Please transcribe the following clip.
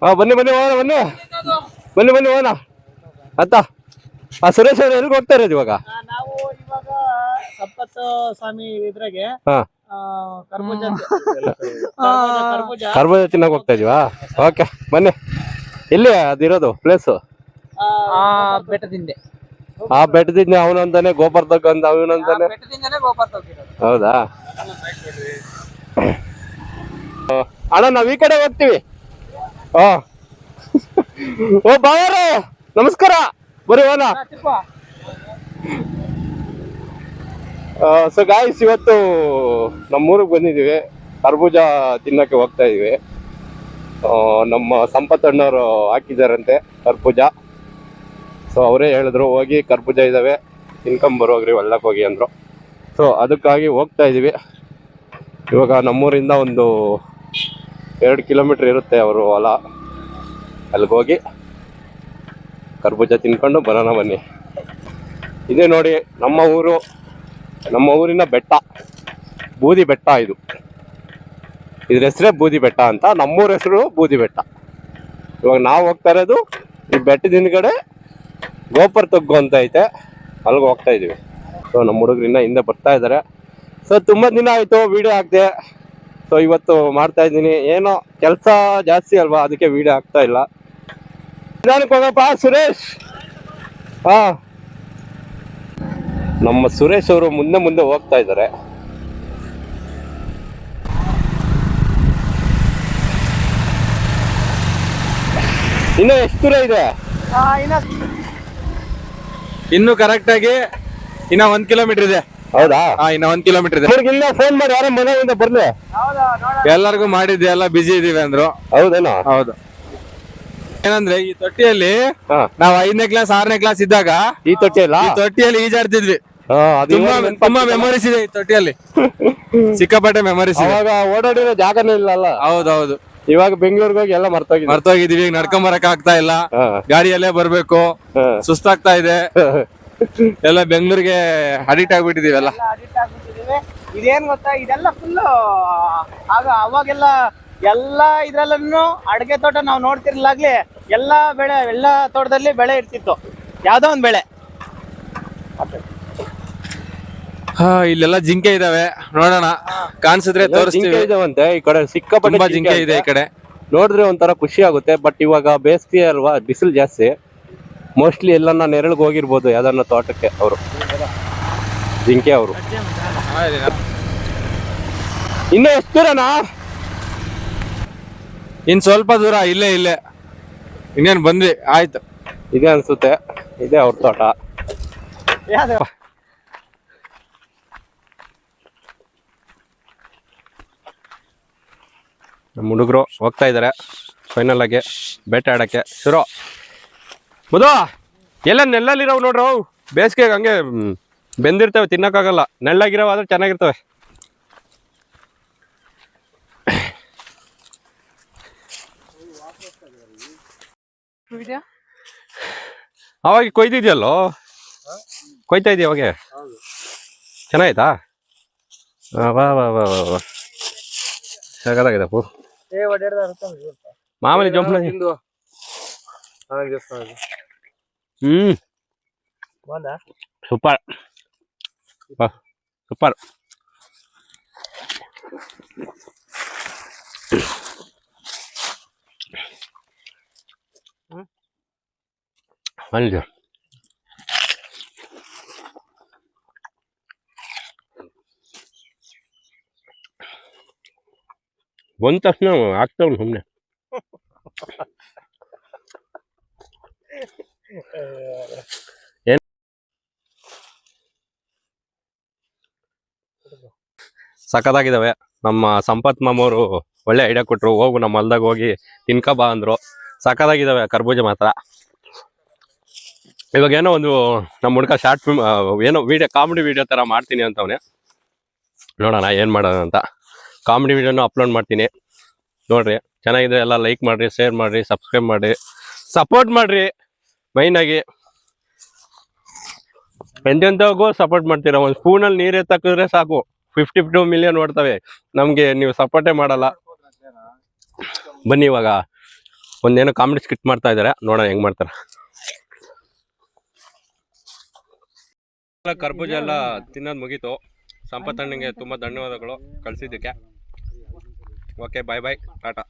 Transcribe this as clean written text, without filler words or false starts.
ಬನ್ನಿ ಬನ್ನಿ ಹೋಗೋಣ ಬನ್ನಿ ಬನ್ನಿ ಬನ್ನಿ ಹೋಗೋಣ ಅತ್ತ ಸುರೇಶ್ ಅವ್ರು ಎಲ್ಲಿಗೆ ಹೋಗ್ತಾ ಇರೋದು ಇವಾಗ? ನಾವು ಇವಾಗ ಸಂಪತ್ತು ಸ್ವಾಮಿ ಇದ್ರಾಗೆ ಕರ್ಬೂಜ ತಿನ್ನಕ್ ಹೋಗ್ತಾ ಇದೀವಾ? ಓಕೆ ಬನ್ನಿ. ಎಲ್ಲಿ ಅದಿರೋದು ಪ್ಲೇಸು? ಬೆಟ್ಟದಿಂದೆ. ಆ ಬೆಟ್ಟದಿಂದ ಅವನಂತಾನೆ ಗೋಪರ್ತಕ್ಕ ಅಂತ ಅವನಂತಾನೆ. ಹೌದಾ ಅಣ್ಣ ನಾವ್ ಈ ಕಡೆ ಹೋಗ್ತೀವಿ. ಓ ಬಾವಾರು ನಮಸ್ಕಾರ ಬರೀ ಹೋಣ. ಸೊ ಗಾಯ್ಸ್ ಇವತ್ತು ನಮ್ಮೂರಿಗೆ ಬಂದಿದೀವಿ, ಕರ್ಬೂಜ ತಿನ್ನಕ್ಕೆ ಹೋಗ್ತಾ ಇದೀವಿ. ನಮ್ಮ ಸಂಪತ್ತಣ್ಣವರು ಹಾಕಿದಾರಂತೆ ಕರ್ಬೂಜ. ಸೊ ಅವರೇ ಹೇಳಿದ್ರು ಹೋಗಿ ಕರ್ಬೂಜ ಇದಾವೆ ತಿನ್ಕೊಂಬರೋಗ್ರಿ ಹೊಳ್ಳಕ್ಕೆ ಹೋಗಿ ಅಂದ್ರು. ಸೊ ಅದಕ್ಕಾಗಿ ಹೋಗ್ತಾ ಇದೀವಿ. ಇವಾಗ ನಮ್ಮೂರಿಂದ ಒಂದು 2 ಕಿಲೋಮೀಟರ್ ಇರುತ್ತೆ ಅವರು ಹೊಲ. ಅಲ್ಲಿಗೆ ಹೋಗಿ ಕರ್ಬೂಜ ತಿನ್ಕೊಂಡು ಬರೋಣ ಬನ್ನಿ. ಇದೇ ನೋಡಿ ನಮ್ಮ ಊರು, ನಮ್ಮ ಊರಿನ ಬೆಟ್ಟ, ಬೂದಿ ಬೆಟ್ಟ. ಇದ್ರ ಹೆಸರೇ ಬೂದಿ ಬೆಟ್ಟ ಅಂತ, ನಮ್ಮೂರ ಹೆಸರು ಬೂದಿ ಬೆಟ್ಟ. ಇವಾಗ ನಾವು ಹೋಗ್ತಾ ಇರೋದು ಈ ಬೆಟ್ಟದ ಹಿಂದ್ಗಡೆ ಗೋಪರ್ ತಗ್ಗು ಅಂತ ಐತೆ, ಅಲ್ಲಿಗೆ ಹೋಗ್ತಾ ಇದೀವಿ. ಸೊ ನಮ್ಮ ಹುಡುಗರಿಂದ ಹಿಂದೆ ಬರ್ತಾ ಇದ್ದಾರೆ. ಸೊ ತುಂಬಾ ದಿನ ಆಯ್ತು ವಿಡಿಯೋ ಹಾಕ್ದೆ. ಸೊ ಇವತ್ತು ಮಾಡ್ತಾ ಇದ್ದೀನಿ. ಏನೋ ಕೆಲಸ ಜಾಸ್ತಿ ಅಲ್ವಾ, ಅದಕ್ಕೆ ವಿಡಿಯೋ ಆಗ್ತಾ ಇಲ್ಲ. ನಿಧಾನಕ್ಕೆ ಹೋಗಪ್ಪ ಸುರೇಶ್. ನಮ್ಮ ಸುರೇಶ್ ಅವರು ಮುಂದೆ ಮುಂದೆ ಹೋಗ್ತಾ ಇದ್ದಾರೆ. ಇನ್ನು ಎಷ್ಟು ದೂರ ಇದೆ? ಇನ್ನು ಕರೆಕ್ಟ್ ಆಗಿ ಇನ್ನ 1 ಕಿಲೋಮೀಟರ್ ಇದೆ. ಹೌದಾ? ಇನ್ನ 1 ಕಿಲೋಮೀಟರ್ ಇದೆ. ಫೋನ್ ಮಾಡಿ ಯಾರೋ ಮನೆಯಿಂದ ಬರ್ಲಿ. ಎಲ್ಲರಿಗೂ ಮಾಡಿದ್ದೆ, ಎಲ್ಲ ಬಿಜಿ ಇದೀವಿ ಅಂದ್ರು. ಹೌದೇನೋ? ಹೌದು. ಏನಂದ್ರೆ ಈ ತೊಟ್ಟಿಯಲ್ಲಿ ನಾವ್ 5ನೇ ಕ್ಲಾಸ್ 6ನೇ ಕ್ಲಾಸ್ ಇದ್ದಾಗ ಈ ತೊಟ್ಟಿಯಲ್ಲಿ ಈಜಾಡ್ತಿದ್ವಿ. ತುಂಬಾ ಮೆಮೊರೀಸ್ ಇದೆ ಈ ತೊಟ್ಟಿಯಲ್ಲಿ, ಸಿಕ್ಕಾಪಟ್ಟೆ ಮೆಮೊರೀಸ್. ಇವಾಗ ಓಡಾಡಿರೋ ಜಾಗನೇ ಇಲ್ಲ. ಹೌದೌದು. ಇವಾಗ ಬೆಂಗಳೂರಿಗೆ ಹೋಗಿ ಎಲ್ಲ ಮರ್ತೋಗಿದೀವಿ. ಈಗ ನಡ್ಕೊಂಡ್ ಬರಕ್ ಆಗ್ತಾ ಇಲ್ಲ, ಗಾಡಿಯಲ್ಲೇ ಬರ್ಬೇಕು, ಸುಸ್ತಾಗ್ತಾ ಇದೆ. ಎಲ್ಲ ಬೆಂಗಳೂರಿಗೆ ಅಡಿಕ್ಟ್ ಆಗ್ಬಿಟ್ಟಿದೀವಿ. ಇದೇನ್ ಗೊತ್ತಾ, ಇದೆಲ್ಲ ಫುಲ್ ಅವಾಗೆಲ್ಲ ಎಲ್ಲಾ ಇದ್ರಲ್ಲೂ ಅಡಿಕೆ ತೋಟ ನಾವು ನೋಡ್ತಿರ್ಲಾಗ್ಲಿ ಎಲ್ಲಾ ತೋಟದಲ್ಲಿ ಬೆಳೆ ಇರ್ತಿತ್ತು, ಯಾವ್ದೋ ಒಂದ್ ಬೆಳೆ. ಇಲ್ಲೆಲ್ಲ ಜಿಂಕೆ ಇದಾವೆ, ನೋಡೋಣ ಕಾಣಿಸಿದ್ರೆ ತೋರಿಸ್ತೀವಿ. ಇದಾವಂತೆ ಈ ಕಡೆ, ಸಿಕ್ಕಾಪಟ್ಟೆ ಜಿಂಕೆ ಇದೆ ಈ ಕಡೆ. ನೋಡಿದ್ರೆ ಒಂಥರ ಖುಷಿ ಆಗುತ್ತೆ. ಬಟ್ ಇವಾಗ ಬೇಸಿಗೆ ಅಲ್ವಾ, ಬಿಸಿಲು ಜಾಸ್ತಿ. ಮೋಸ್ಟ್ಲಿ ಎಲ್ಲನ್ನ ನೆರಳಿಗೆ ಹೋಗಿರ್ಬೋದು ಯಾವ್ದನ್ನ ತೋಟಕ್ಕೆ ಅವರು, ಜಿಂಕೆ ಅವರು. ಇನ್ನು ಎಷ್ಟು ದೂರನಾ? ಇನ್ ಸ್ವಲ್ಪ ದೂರ. ಇಲ್ಲೇ ಇನ್ನೇನು ಬಂದ್ವಿ, ಆಯ್ತು. ಇದೆ ಅನ್ಸುತ್ತೆ, ಇದೆ ಅವ್ರ ತೋಟ. ನಮ್ಮ ಹುಡುಗರು ಹೋಗ್ತಾ ಇದಾರೆ ಫೈನಲ್ ಆಗಿ ಬೇಟೆ ಆಡಕ್ಕೆ. ಶುರು ಮದು ಎಲ್ಲ ನೆಲ್ಲಲ್ಲಿರೋವು ನೋಡ್ರು, ಬೇಸಿಗೆಗೆ ಹಂಗೆ ಬೆಂದಿರ್ತವೆ, ತಿನ್ನಕ್ಕಾಗಲ್ಲ. ನೆಳ್ಳಾಗಿರೋವು ಆದ್ರೆ ಚೆನ್ನಾಗಿರ್ತವೆ. ಅವಾಗ ಕೊಯ್ದಿದ್ಯಲ್ಲೋ, ಕೊಯ್ತಾ ಇದೀಯ ಅವಾಗ? ಚೆನ್ನಾಯ್ತಾ? ವಾ ವಾ ವಾ ವಾ ಸಗದಾಗಿದೆ ಪೂ. ಮಾಮೂಲಿ ಜಂಪ್ ಸೂಪರ್ ಸೂಪರ್. ಅಲ್ಲಿ ಬಂದ ತಕ್ಷಣ ಆಗ್ತಾವ್ ಸುಮ್ಮನೆ. ಸಖತ್ತಾಗಿದ್ದಾವೆ. ನಮ್ಮ ಸಂಪತ್ ಮಾಮವರು ಒಳ್ಳೆ ಐಡಿಯಾ ಕೊಟ್ರು, ಹೋಗು ನಮ್ಮ ಹೊಲ್ದಾಗ ಹೋಗಿ ತಿನ್ಕ ಬಾ ಅಂದ್ರು. ಸಖತ್ತಾಗಿದ್ದಾವೆ ಕರ್ಬೂಜ ಮಾತ್ರ. ಇವಾಗ ಏನೋ ಒಂದು ನಮ್ಮ ಹುಡ್ಕ ಶಾರ್ಟ್ ಫಿಲ್ಮ್ ಏನೋ ವಿಡಿಯೋ, ಕಾಮಿಡಿ ವಿಡಿಯೋ ತರ ಮಾಡ್ತೀನಿ ಅಂತವನೇ. ನೋಡೋಣ ಏನ್ ಮಾಡೋಣ ಅಂತ. ಕಾಮಿಡಿ ವಿಡಿಯೋನು ಅಪ್ಲೋಡ್ ಮಾಡ್ತೀನಿ, ನೋಡ್ರಿ. ಚೆನ್ನಾಗಿದೆ, ಎಲ್ಲ ಲೈಕ್ ಮಾಡ್ರಿ, ಶೇರ್ ಮಾಡ್ರಿ, ಸಬ್ಸ್ಕ್ರೈಬ್ ಮಾಡ್ರಿ, ಸಪೋರ್ಟ್ ಮಾಡ್ರಿ. ಮೈನ್ ಆಗಿ ಎಂತೆಂತವಾಗೂ ಸಪೋರ್ಟ್ ಮಾಡ್ತೀರಾ. ಒಂದು ಸ್ಪೂನಲ್ಲಿ ನೀರು ಎತ್ತಕಿದ್ರೆ ಸಾಕು 52 ಮಿಲಿಯನ್ ಓಡ್ತವೆ. ನಮ್ಗೆ ನೀವು ಸಪೋರ್ಟೇ ಮಾಡಲ್ಲ. ಬನ್ನಿ ಇವಾಗ ಒಂದೇನೋ ಕಾಮಿಡಿ ಸ್ಕಿಟ್ ಮಾಡ್ತಾ ಇದಾರೆ, ನೋಡೋಣ ಹೆಂಗ್ ಮಾಡ್ತಾರೆ. ಕರ್ಬೂಜ ಎಲ್ಲ ತಿನ್ನೋದು ಮುಗೀತು. ಸಂಪತ್ತಣ್ಣಂಗೆ ತುಂಬಾ ಧನ್ಯವಾದಗಳು ಕಳ್ಸಿದ್ದಕ್ಕೆ. ಓಕೆ, ಬಾಯ್ ಬಾಯ್, ಟಾಟಾ.